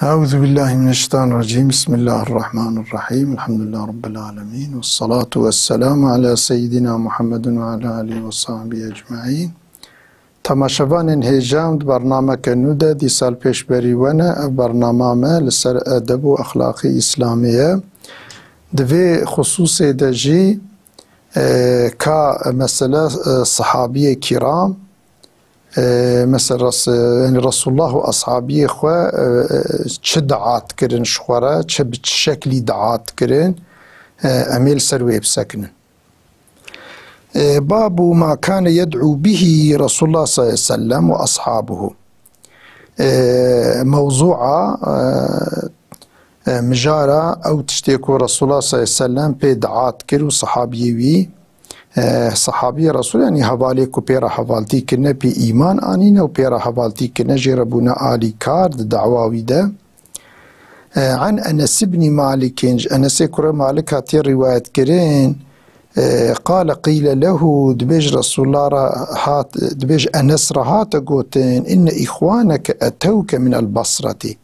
أعوذ بالله من الشيطان الرجيم. بسم الله الرحمن الرحيم. الحمد لله رب العالمين، والصلاة والسلام على سيدنا محمد وعلى آله وصحبه أجمعين. تماشاوان هیجام برنامه کنوده دی سال پیش بریونه برنامه ما لسر ادب و اخلاق اسلامیه دوی خصوص دجی که مثلا صحابی کرام مثلا يعني رسول الله و اصحابی خو چه دعات کرن شخوره چه شکلی دعات کرن امیل سروی بسکنن. باب ما كان يدعو به رسول الله صلى الله عليه وسلم وأصحابه. موضوع مجارة أو تشتيكو رسول الله صلى الله عليه وسلم بدعات كرو صحابيوي صحابي رسول يعني حواليكو بيرا حوالتي كنا بي إيمان آنين و بيرا حوالتي كنا جربونا آلي كارد دعواوي ده. عن أنس بن مالك، أنس كرة مالك هاتي رواية كرين قال قيل له دبيج رسول الله هات دبيج أنس رهات قوتين إن إخوانك أتوك من البصرة.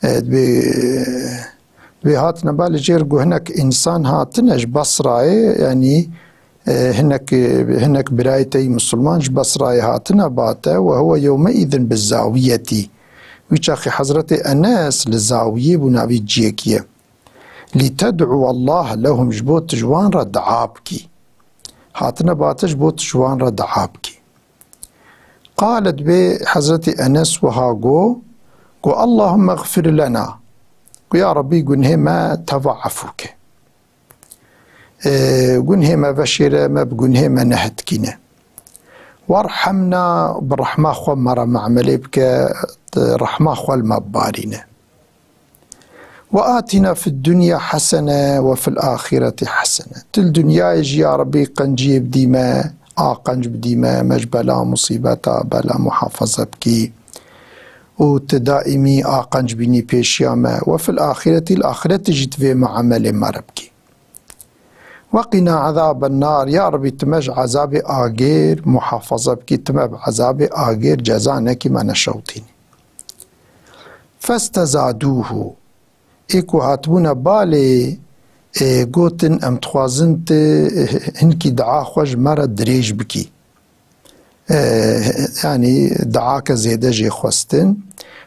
دبي هات نبال جيرقو هناك إنسان هاتنج بصرة يعني هناك برايتي مسلمان بصرة هاتنا باتا وهو يومئذ بالزاوية ويشاخي حضرة أنس للزاوية بنابي جيكيه لتدعو الله لهم جبوت جوان رد عابكي هاتنا باتش بوت جوان رد عابكي. قالت بي حضرتي أنس وهاقو قو اللهم اغفر لنا يا ربي قنه ما تضعفوك قنه ما بشير ما بقنه ما نهتكنا وارحمنا بالرحمة خو مرة معملي بك رحمة خو المبارينا وآتنا في الدنيا حسنة وفي الآخرة حسنة. الدنيا يجي يا ربي قنجي بديما قنج بديما مجبلا مصيبتا بلا محافظة بكي وتدائمي قنج بني بيشياما وفي الآخرة جيت في معاملة مربكي وقنا عذاب النار يا ربي تمج عذاب آغير محافظة بكي تمج عذاب آغير جزانك ما نشوتيني. فاستزادوه ایکو هاتبونا بالي قوتن ام تخوازنت هنكي دعا خوش مرة دريج بكي يعني دعاك زيادة جي خوستن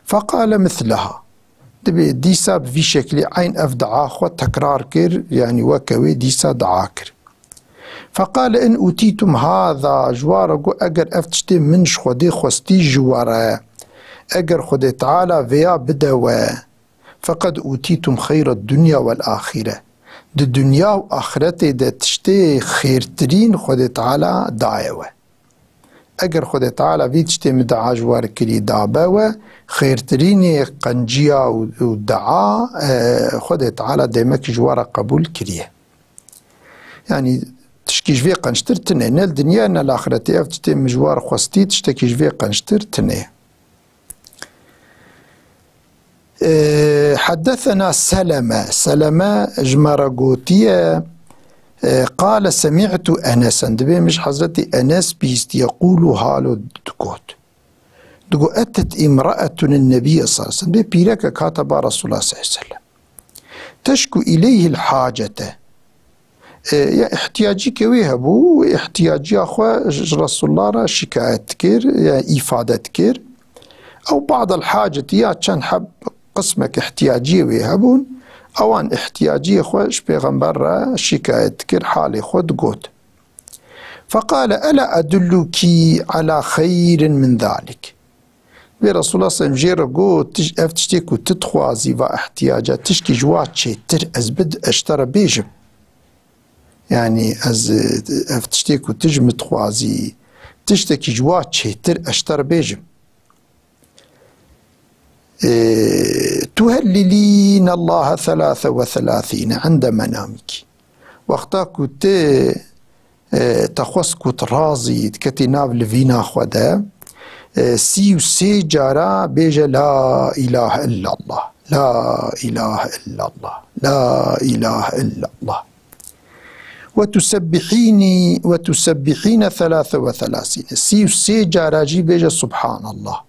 فقال مثلها ديسا في شكل عين اف دعا خو تكرار كر يعني وكوي ديسا دعا كر. فقال ان اوتيتم هذا جوارقو اگر افتشتي منش خودي خوستي جوارا اگر خودي تعالى فيا بدوا فقد أوتيتم خير الدنيا والآخرة. دي الدنيا وآخرتي دا تشتي خير ترين خود تعالى دعاوة. اگر خود تعالى في تشتي مدعا جوار كري دعباوة خير ترين قنجيا ودعا خود تعالى ديمك جوار قبول كريه. يعني تشكيش في قنشتر تنه نال دنيا نال آخرتي اف تشتي مجوار خوستي تشتكيش في قنشتر تنه. حدثنا سلمة جمرقوتية قال سمعت أنسا دبي مش حضرتي أنس بيست يقول هالو دقو أتت امرأة النبي صلى الله عليه وسلم بيرك كاتب رسول الله صلى الله عليه وسلم تشكو إليه الحاجة يا احتياجي كويهبو احتياجي أخوة رسول الله شكاية كير يا إفادة كير أو بعض الحاجة يا كان حب قسمك احتياجية ويهبون اوان احتياجية خوش بيغمبر شكاية كر حالي خود قوت. فقال ألا أدلك على خير من ذلك. برسول الله صلى الله عليه وسلم قوت افتشتيكو تتخوازي واحتياجات تشكي جوات شيتر أزبد أشترى بيجم يعني افتشتيكو تجم تخوازي تشتكي جوات شيتر أشترى بيجم تهللين الله 33 عند منامك وقتاكو تخوصكو ترازي تكتي ناف لفينا خدا سي جارا بيجا لا إله إلا الله لا إله إلا الله لا إله إلا الله وتسبحين 33 سي جارا جي بيجا سبحان الله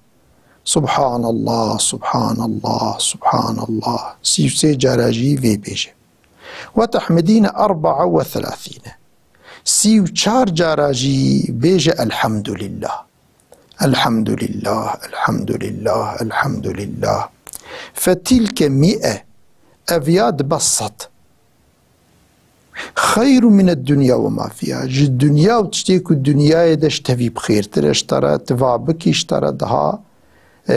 سبحان الله سبحان الله سبحان الله 33 جاراجي في بيجي وتحمدين 34 34 جاراجي بيجي الحمد لله الحمد لله الحمد لله الحمد لله. فتلك 100 أبيات بسط خير من الدنيا وما فيها. الدنيا وتشتيك الدنيا يدش تبي بخير ترى تفابك اشترى دها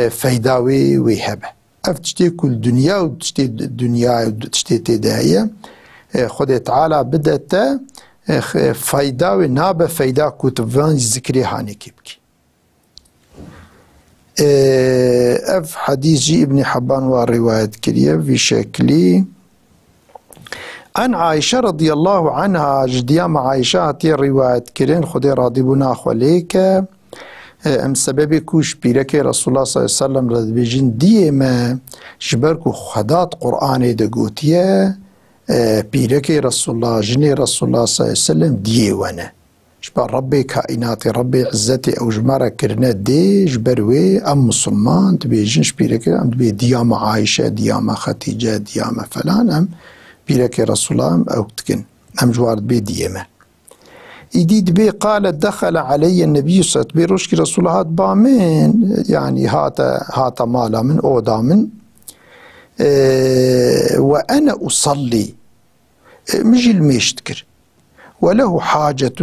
فيداوي ويهبه افتشتيك الدنيا وتشتي الدنيا وتشتي تداية خد تعالى بدأت فيداوي نابه فيدا كتبان ذكري هاني كيبكي. اف حديث جي ابن حبان والرواية كريه في شكلي عن عائشة رضي الله عنها جديام عائشة هاتي الرواية كرين خدي راضي بنا خليك ام سبب كوش بيرك رسول الله صلى الله عليه وسلم رضي بيجين ديما جبركو خدات قرآن دقوتيا بيرك رسول الله جني رسول الله صلى الله عليه وسلم ديوانا جبر ربي كائناتي ربي عزتي او جمارة كرنا دي جبروي ام مسلمان تبيجين شبيرك ام تبي ديام عائشة ديام خديجة ديام فلان ام بيرك رسول الله او تكن ام جوارد بي ديما يديد بي قال دخل علي النبي صلى الله عليه وسلم بيروشكي رسول الله هات بامين يعني هات مالا من اودا من وانا اصلي مجي الميشتكر وله حاجة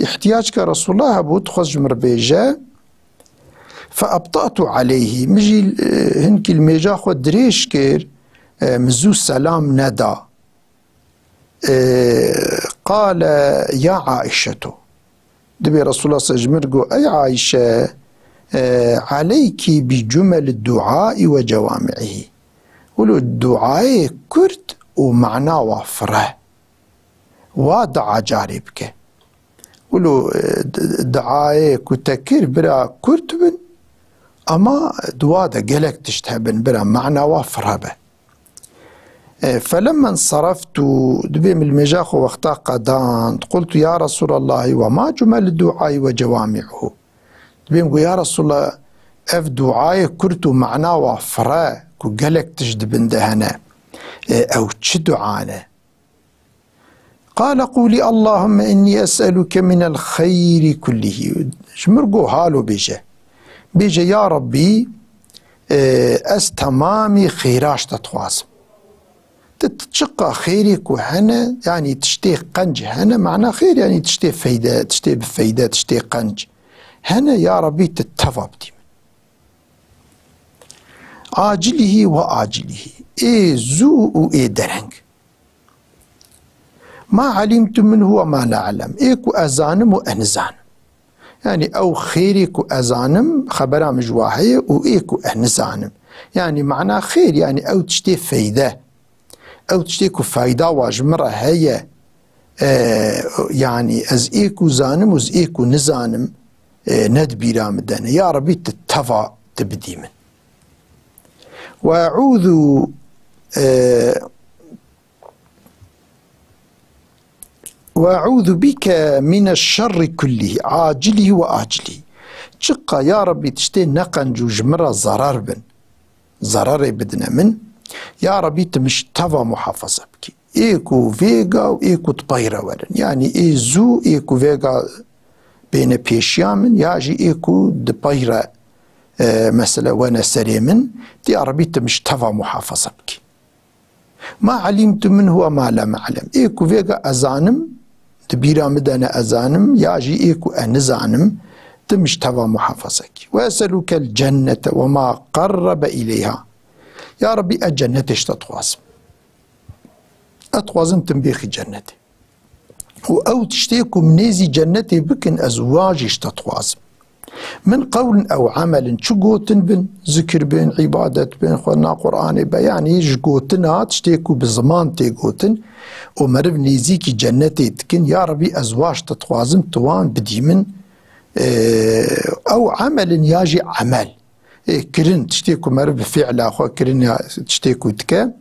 احتياج كرسول الله بود خرج مربيجا فأبطأت عليه مجي هنك الميجا خود دريش كير مزو سلام ندى قال يا عائشة دبي رسول الله صلى الله عليه وسلم أي عائشة عليك بجمل الدعاء وجوامعه ولو الدعاء كرت ومعناه وفره وادعا جاربك ولو دعاء كتكير برا كرتبن أما دوادا قلق تشتهبن برا معناه وفره به. فلما انصرفت دبي من المجاخ وقتا قدان قلت يا رسول الله وما جمل الدعاء وجوامعه دبي يا رسول الله اف دعاء كرت معناه وفره كقلق تجدبن دهنا او تشدعانا قال قولي اللهم إني أسألك من الخير كله شمرقو هالو بيجا يا ربي أستمامي خيراش تتواصم تتشقى خيرك وهنا يعني تشتي قنج هنا معناه خير يعني تشتي فايدة تشتي بفايدة تشتي قنج هنا يا ربي تتفى بدي عاجله وآجله إيه زو وإيه درنج ما علمت منه وما لا أعلم إيكو أزانم وأنزانم يعني أو خيرك وأزانم خبرها مجواهية وإيكو أنزانم يعني معناه خير يعني أو تشتي فايدة أو تشتيكو فايدة واجمرة هي يعني أز إيكو زانم وز إيكو نزانم ندبيرا مدانا يا ربي تتفى تبدي من وأعوذ بك من الشر كله عاجله وآجله شقا يا ربي تشتي نقنج وجمرة ضرر بن ضرر بدنا من يا ربي تمشتفى محافظة بك إيكو فيغا وإيكو طبيرة ورن يعني إي زو إيكو فيغا بين بيشيامن ياجي إيكو دبيرة مثلا وانا سريمن يا ربي تمشتفى محافظة بك ما علمت منه وما لم أعلم إيكو فيغا أزانم تبيرا مدانا أزانم ياجي إيكو أنزانم تمشتفى محافظك وأسألك الجنة وما قرب إليها يا ربي الجنة اشتتواصم أتواصم تنبيخي جنتي أو تشتيكو منيزي جنتي بكن أزواج اشتتواصم من قول أو عمل شقوتن بن ذكر بن عبادة بن خلنا قرآن يعني جقوتنا تشتيكو بزمان تيقوتن ومرف نيزيكي جنتي تكن يا ربي أزواج تتوازم توان بدي من أو عمل ياجي عمل كرن تشتيكو مرف فعل أخوة كرن تشتيكو تكا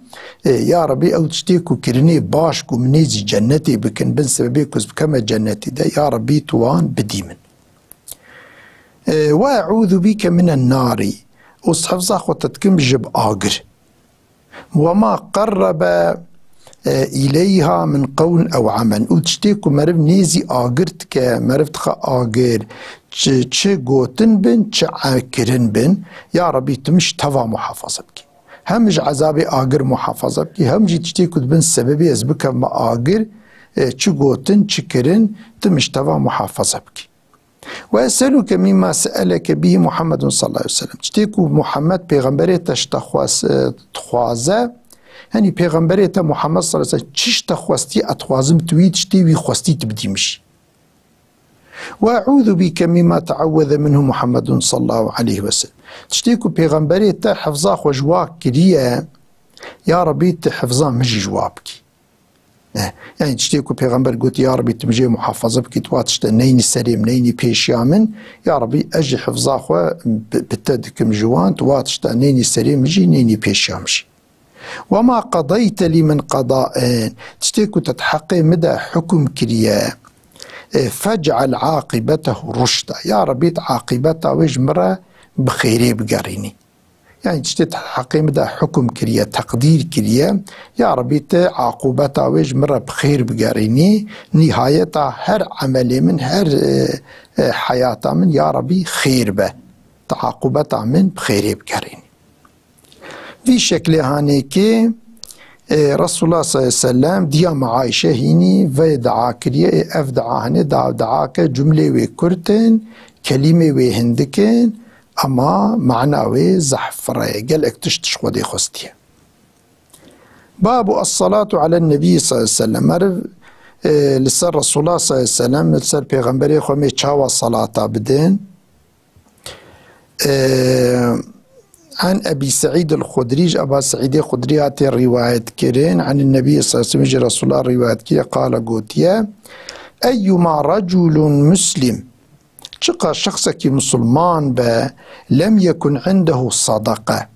يا ربي أو تشتيكو كرني باشكو منيزي جنتي بكن بن سببيكوز بكما جنتي ده يا ربي توان بدي من وأعوذ بك من النار وحفظا خو تتكم جب آقر وما قرب إليها من قول أو عمل وتشتيكو مرف نيزي آقرت كمرف تخا آقر چه قوتن بن چه عاكرن بن يا ربي تمش تفا محافظة بكي همج عذاب آقر محافظة بكي همجي تشتيكو بن سببي أزبك ما آقر چه قوتن چه كرن تمش تفا محافظة بكي وأسألك مما سألك به محمد صلى الله عليه وسلم تشتيكو محمد پیغمبره تخوازه هني پیغمبره تا محمد صلى الله عليه وسلم چش تخواستی اتخوازم توی تشتی وی خواستی تبدیمش وأعوذ بك مما تعوذ منه محمد صلى الله عليه وسلم تشتيكو پیغمبره تا حفظا خو جواب كريه يا ربي تحفظا مجي جوابك يعني تشتيكو پیغمبر قلت يا ربي تمجي محافظة بكي تواتشتا نيني سليم نيني بيش يامن يا ربي أجي حفظا خو بتدكم جوان تواتشتا نيني سليم مجي نيني بيش يامشي وما قضيت لي من قضاء تشتيكو تتحقي مدى حكم كريا فاجعل عاقبته رشدا يا ربي عاقبته وجمرة بخيري بقريني يعني تتحقي مدى حكم كريا تقدير كريا يا ربي عاقبته وجمرة بخير بقريني نهايتها هر عملي من هر حياته من يا ربي خير به تعاقبته من بخيري بقريني في شكل هاني كي رسول الله صلى الله عليه وسلم ديا معايشة هيني في دعا كريه اف دعا هني دعاك جملة وكرتن كلمة وهندكن اما معنى زحفرة قال اكتشتش خودي خستيه باب الصلاة على النبي صلى الله عليه وسلم مرف لسر رسول الله صلى الله عليه وسلم لسر پیغمبری خومي چاوا صلاة بدين عن أبي سعيد الخدري أبا سعيد الخدري هاتي رواية كرين عن النبي صلى الله عليه وسلم رسول الله رواية كرين قال قوتيا أيما رجل مسلم شقى شخصك مسلمان با لم يكن عنده صدقة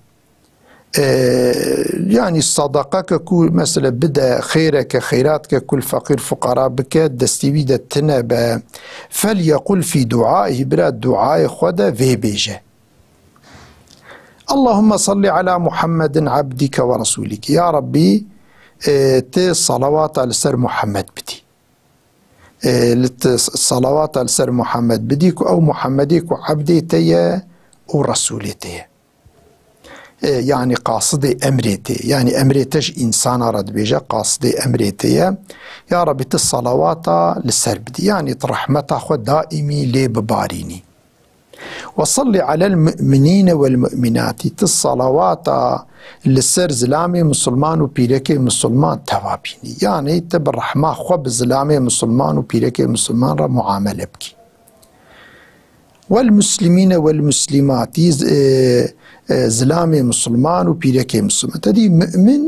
يعني الصدقة ككل مثلا بدا خيرك خيراتك كل فقير فقراء بك دستيويدة تنبا فليقل في دعائه بلا دعاء خدا في بيجه اللهم صل على محمد عبدك ورسولك يا ربي تي صلوات على سر محمد بدي صلوات على سر محمد بديك أو محمدك وعبدي تي ورسولي تي يعني قاصدي أمريتي يعني أمريتش إنسان رد بيجا قاصدي أمريتي يا ربي تي الصلوات لسر بدي يعني رحمته خود دائمي لي بباريني وصل على المؤمنين والمؤمنات الصلوات لسر زلامي مسلمان وبيركي مسلمان توابيني يعني تبر رحمة خوب زلامي مسلمان وبيركي مسلمان را معاملة بكي والمسلمين والمسلمات زلامي مسلمان وبيركي مسلمان تدي مؤمن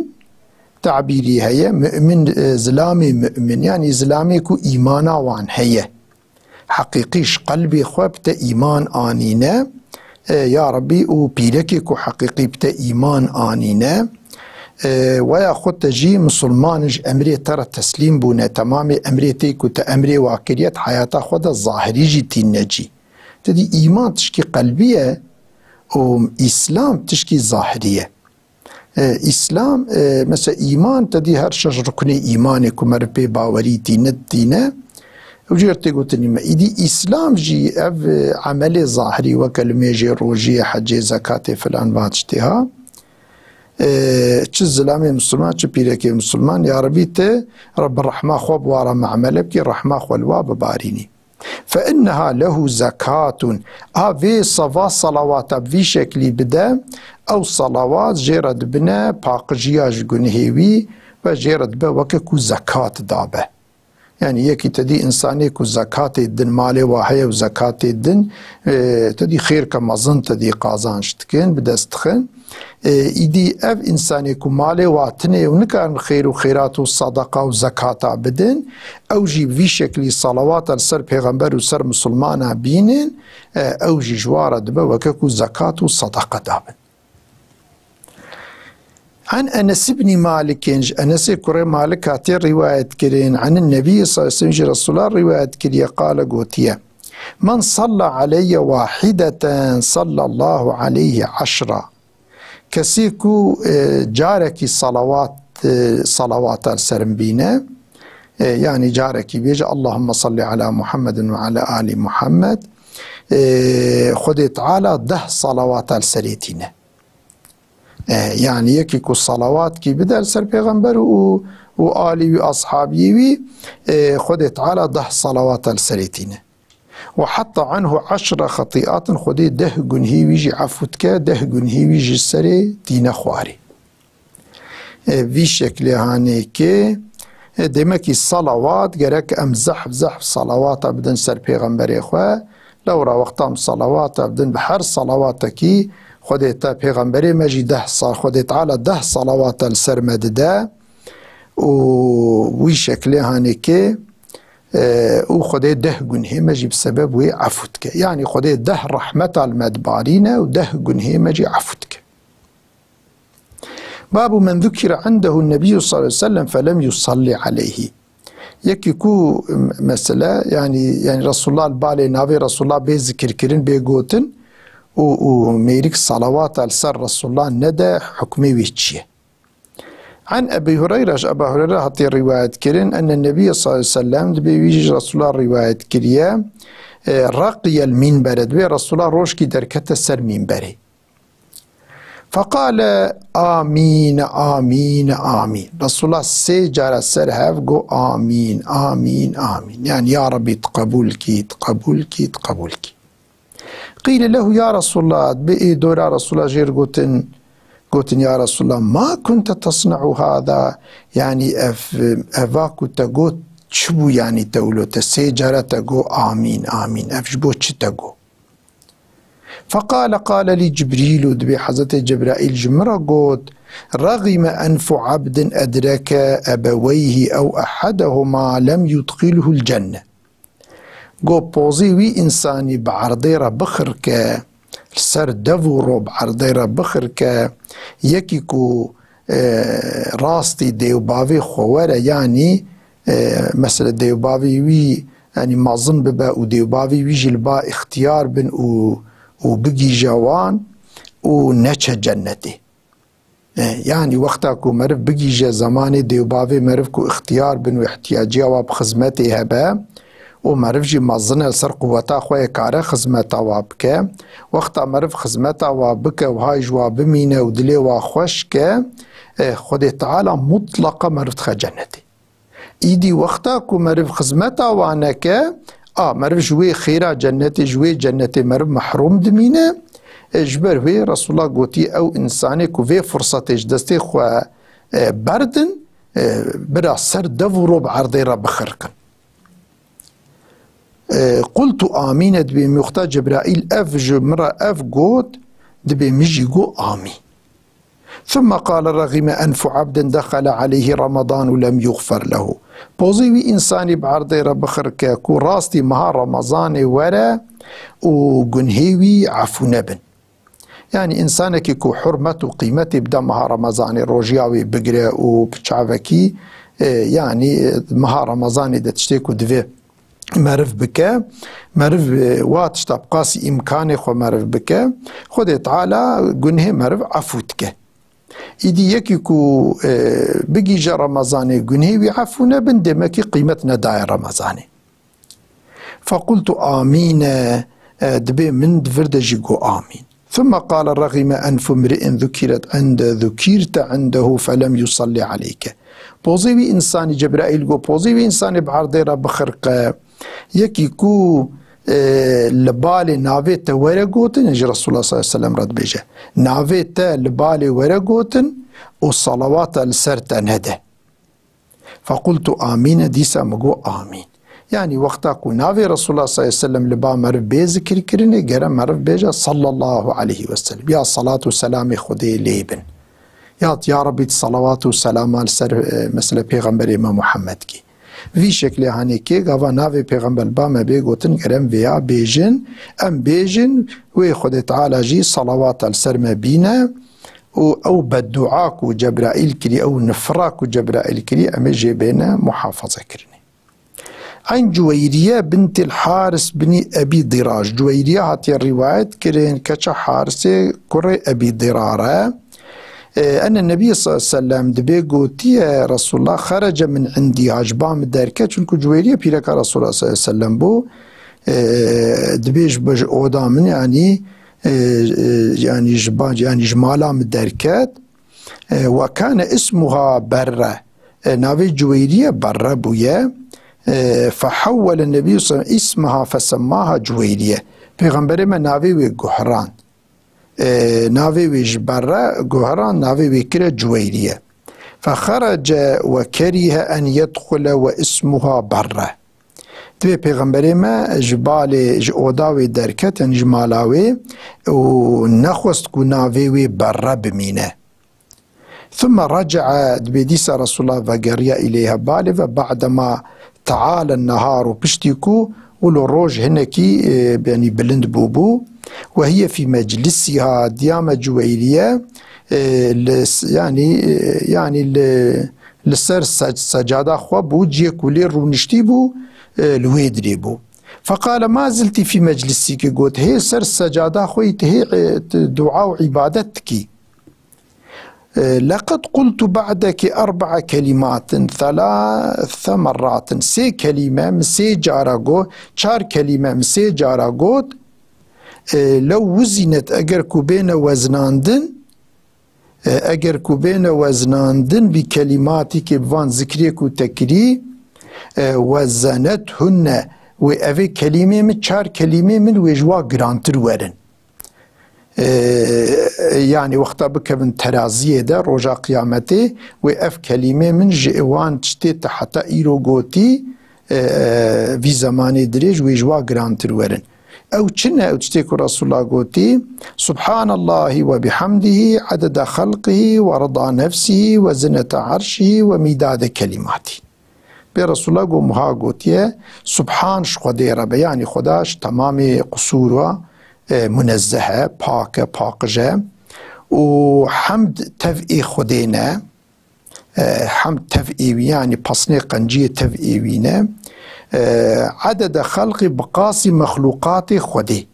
تعبيري هي مؤمن زلامي مؤمن يعني زلامي كو إيمانا وان هي حقيقيش قلبي خوبت إيمان آنينه يا ربي وبيلكك حقيقي بتا إيمان آنينه ويا خود تجي مسلمانج أمري ترى تسليم بونه تمام أمري تيكو تأمري واكريت حياتا خود الظاهري جي تنجي تدي إيمان تشكي قلبية وإسلام تشكي ظاهرية إسلام مثلا إيمان تدي هرشج ركني إيمانك ومربي باوري تينه وجرتي قلت لي ما إيدي إسلام جي أف عمل ظاهري وكلمة جي روجية حجي زكاة فلان باتشتها چه زلامي مسلمان چه بيركي مسلمان يا ربي ته رب الرحمة خوب وارا معمل بكي الرحمة خوالواب باريني فإنها له زكاة في صفا صلوات في شكل بدا أو صلوات جيرد بنا باقجياج قنهيوي وجيرد با وككو زكاة دابه يعني يكي تدي إنساني كو زكاة الدن مالي واحية وزكاة الدن تدي خير كمظن تدي قازان شتكين بدستخن إيدي أف إنساني كو مالي واتني ونكان خير وخيرات والصدقة وزكاة بدن أو جي في شكل صلوات السر پیغمبر وسر مسلمان بينين أو جي جوار دبا وككو زكاة والصدقة دابن عن أنس بن مالك أنس كري مالك هاتي رواية كرين عن النبي صلى الله عليه وسلم رسول الله رواية كريه قال قوتيا من صلى علي واحدة صلى الله عليه 10. كسيكو جاركي صلوات السرم بينا، يعني جاركي بيجي اللهم صل على محمد وعلى آل محمد، خدي تعالى 10 صلوات السريتنا، يعني يكيكو الصلوات كي بدأ سر پیغمبر وآلي وأصحابي خدي تعالى 10 صلوات السريتنا، وحط عنه 10 خطيئات خدي 10 جنهي ويجي عفوتك 10 جنهي ويجي السري دين خواري. في شكل هانيكي دمكي الصلوات جرك ام زحف صلوات بدن سر پیغمبر اخوة لو را وقتام صلوات بدن بحر صلواتكي خديتا پیغمبر مجي 10 خدي تعالى 10 صلوات السر مدده وي شكل هانيكي وخدي 10 جنهي مجي بسبب وي عفوتك، يعني خدي 10 رحمة المدبارين و10 جنهي مجي عفوتك. باب من ذكر عنده النبي صلى الله عليه وسلم فلم يصلي عليه. يكيكو مسألة يعني رسول الله البالي نافي رسول الله بذكر كرين بيقوتن وميريك صلوات السر رسول الله ندى حكمي ويتشيه. عن أبي هريرة أبا هريرة هاتي رواية كرين أن النبي صلى الله عليه وسلم بيجي رسول الله رواية كريا رقي المنبر دبي رسول الله روشكي دركت السر منبري فقال آمين آمين آمين. رسول الله سيجار السر هفقو آمين آمين آمين، يعني يا ربي تقبلك تقبلك تقبلك. قيل له يا رسول الله بئي دورا رسول الله جير قوتن يا رسول الله ما كنت تصنع هذا، يعني أفاكو تقوت شبو يعني تقولو تسيجار تقو آمين آمين أفجبو تشتقو. قال لي جبريل دبي حضرت جبرائيل جمرة قوت رغم أنف عبد أدرك أبويه أو أحدهما لم يدخله الجنة. قو بوزيوي إنساني بعرضيرة بخرك سر دفورو بعرضيرة بخرك يكيكو راستي ديوبافي خوارة، يعني مثلا ديوبافي وي يعني معظم ببا وديوبافي وي جلبا اختيار بن وبقي جوان ونچ جنتي، يعني وقتا كو مرف بقي جا زماني ديوبافي مرف كو اختيار بن واحتياجي واب خزمتي هبا ومرف جي مظنه سر قوتا خويا كاره خزمتا وابك وقتا مرف خزمتا وابك وهاي جواب مينه ودلي واخوشك خدي تعالى مطلقه مرف تخ جنتي ايدي وقتا كو مرف خزمتا وانك مرف جوي خيرا جنتي جوي جنتي مرف محروم دمينه اجبر وي رسول الله قوتي او انساني كو في فرصة دستي خو بردن برا سر دفرو بعرضي رب خرقن. قلت آمين دبي مختار جبرائيل أف مرة أف قوت دبي مجي قو آمين. ثم قال رغم أنف عبد دخل عليه رمضان ولم يغفر له. بوزيوي إنساني بعرضي رب خرقا كو راستي مها رمضان ورا وقنهيوي عفو نبن، يعني إنسانك كو حرمة وقيمتي بدا مها رمضان روجياوي بقرا وبتشعفكي يعني مها رمضان دا تشتيكو دفي معرف بك معرف واتش تبقاسي إمكاني خو معرف بك خد تعالى قنه معرف عفوتك إيدي يكيكو بقي جا رمضاني قنهي عفونا بندمكي قيمتنا داي رمضاني. فقلت آمين دبي من دفردجيكو آمين. ثم قال رغم أنف امرئ ذكرت عنده فلم يصلي عليك. بوزيوي إنساني جبرائيل قو بوزيوي إنساني بعرضي رب خرق يكيكو لبالي نافيتا ورقوتن يجي رسول الله صلى الله عليه وسلم رد بيجا نافيتا لبالي ورقوتن والصلوات السرتا ندى. فقلت آمين ديسا مقو آمين، يعني وقتا كو نافي رسول الله صلى الله عليه وسلم لبا مرف بيذكر كرني قرم مرف بيجا صلى الله عليه وسلم يا صلاة وسلام خدي ليبن يا ربي صلوات وسلام على سر مثل پیغمبر امام محمد کی وی شکل هانی که گاوا ناوی پیغمبر با ما بيگوتن گرم ویا بیجن ام بیجن وی خود تعالی جی صلوات على سر ما بينا او بدعاك وجبرائيل كري او نفراك وجبرائيل كري ام جيبنا محافظة كرني. عن جويرية بنت الحارس بن أبي ضراج. جويرية هاتي الرواية كرين كتش حارسة كري أبي ضرارة أن النبي صلى الله عليه وسلم دبي قوتي رسول الله خرج من عندي عجبام الداركة چونكو جويرية بيلك رسول الله صلى الله عليه وسلم بو دبيش بج أودا من يعني جباج يعني جمالا من الداركات وكان اسمها برة ناوي جويرية برة بويا فحول النبي صلى الله عليه وسلم اسمها فسماها جويرية. پیغمبر ما ناوي وي قهران ناوي وي جبرة قهران ناوي وي كرة جويرية. فخرج وكره أن يدخل واسمها برة. تبي پیغمبر ما جبال جوداوي دركت يعني جمالاوي ونخوست كو ناوي وي برة بمينه. ثم رجع دبيديس رسول الله وقريا إليها بالي وبعدما تعالى النهار وبشتكو ولو روج هنكي يعني بلند بوبو وهي في مجلسها ديامة جويرية يعني لسر سجادة خوا بوجيه كولي رونشتي بو الويدري بو. فقال ما زلت في مجلسك قلت هي سر السجادة خويت هي دعاء وعبادتك لقد قلت بعدك 4 كلمات 3 مرات 6 كلمة من 6 جارة 4 كلمة من 6 جارة لو وزنت اگر كوبين وزناندن بكلماتك بوان ذكريك وتكري وزنتهن وأفي كلمة من 4 كلمة من وجوا جرانتر ورن يعني وقتا بك من ترازيه ده رجا قيامته وأف كلمة من جوان تشتيت حتى إيرو قوتي في زمان دريج وجوا جرانتر ورن أو چنه أو تشتيك رسول الله قوتي سبحان الله وبحمده عدد خلقه ورضا نفسه وزنة عرشه ومداد كلماته. برسول الله قو مها قوتي سبحان شخدي رب يعني خداش تمام قصوره منزهه پاکجه وحمد تفعي خدينا حمد تفعي يعني پسني قنجية تفعيوينا عدد خلق بقاسي مخلوقات خدي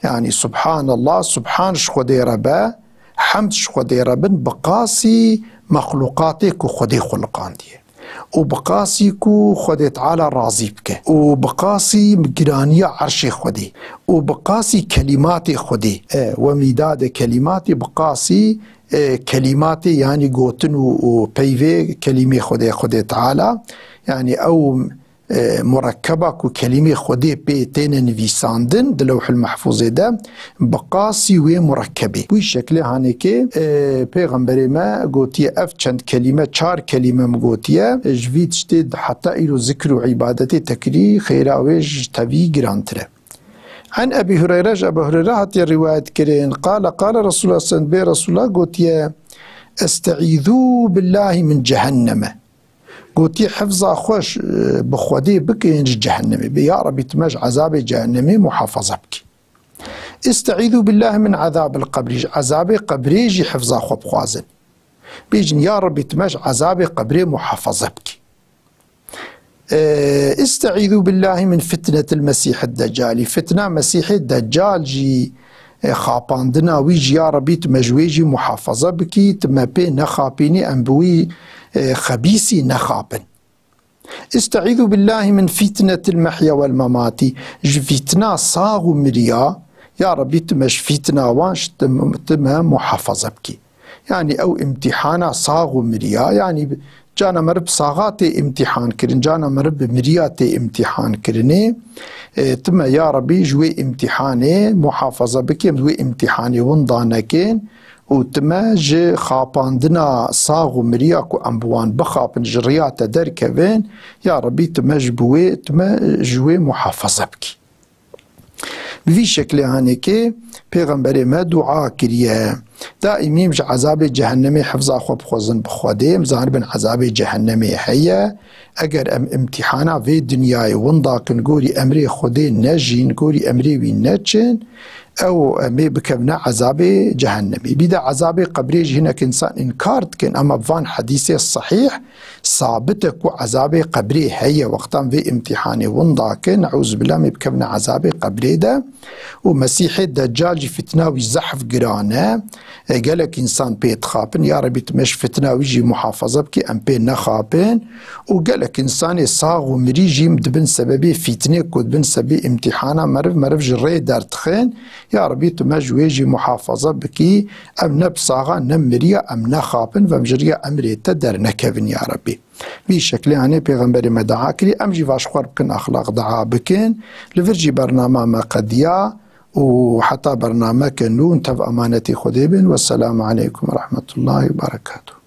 يعني سبحان الله سبحان شخدي ربا حمد شخدي ربن بقاسي مخلوقاتك خدي خلقان دي وبقاسي كو خدي تعالى راضي بك وبقاسي مقرانية عرش خدي وبقاسي كلمات خدي ومداد كلمات بقاسي كلمات يعني قوتن وبيفي كلمة خدي تعالى يعني أو مركبة كو كلمة خدي بيتين نفيساندن دلوح المحفوظ ده بقاسي ومركبة وي شكل هانيكي پیغمبر ما قوتي اف چند كلمة 4 كلمة مقوتية جويت شتد حتى إلو ذكر وعبادتي تكري خيراويج تبي جرانتره. عن أبي هريرة أبو هريرة هاتي الرواية كرين قال رسول الله صلى الله عليه وسلم رسول الله قوتي استعيذوا بالله من جهنم قوتي حفظا خوش بخودي بكين جهنم يا ربي تمج عذاب جهنمي محافظة بك. استعيذوا بالله من عذاب القبر عذاب قبري جي حفظا خو بخوازن بيجن يا ربي تمج عذاب قبري محافظة بك. استعيذوا بالله من فتنة المسيح الدجال فتنة مسيح الدجال جي خاپاندنا ويجي يا ربي تمجويجي محافظة بكي تمبي نخابيني أنبوي خبيسي نخابن. استعيذوا بالله من فتنة المحيا والممات فتنة صاغ مريا يا ربي تمش فتنة وانش تم محافظة بكي يعني أو امتحانا صاغ مريا يعني جانا مرب صاغاتي امتحان كرن جانا مرب مرياتي امتحان كرني تم يا ربي جوي امتحاني محافظة بكي جوي امتحاني وندانكين وتماج خاپاندنا صاغ مرياكو أنبوان بخابن جريات دركبين يا ربي تماج بوي تماجوي محافظة بكي. بفي شكل هانيكي پیغمبر ما دعا كريه دائمي مش عذاب جهنمي حفظا خوب خوزن بخوده مزان بن عذاب جهنمي حيا اگر امتحانا في دنياي ونداكن قولي امري خودي نجين قولي امري وي نجين او امي بكبنا عذاب جهنمي. بدا عذاب قبري هناك انسان انكارت كن اما بفان حديثي الصحيح ثابتك وعذاب قبري هي وقتا في امتحاني ونضاك نعوذ بالله بكبنا عذاب قبري ده. ومسيح الدجال فتناوي زحف قرانه قالك انسان بيت خابن يا ربي تمش فتناوي جي محافظه بكي ام بي نخابن. وقالك انسان صاغ ومريجي مدبن سببي فتنه كود بن سببي امتحانه مرف جري دار تخين يا ربي تمش ويجي محافظه بكي ام نبصاغه نمريا ام نخابن فمجريا امري تدر نكبن يا ربي. بشكل يعني پیغمبر مدعا کری ام جی واشخور بکن اخلاق دعا بکن لفرجي برنامه ما قديا وحتى برنامه كنون تف امانتي خديبن. والسلام عليكم ورحمة الله وبركاته.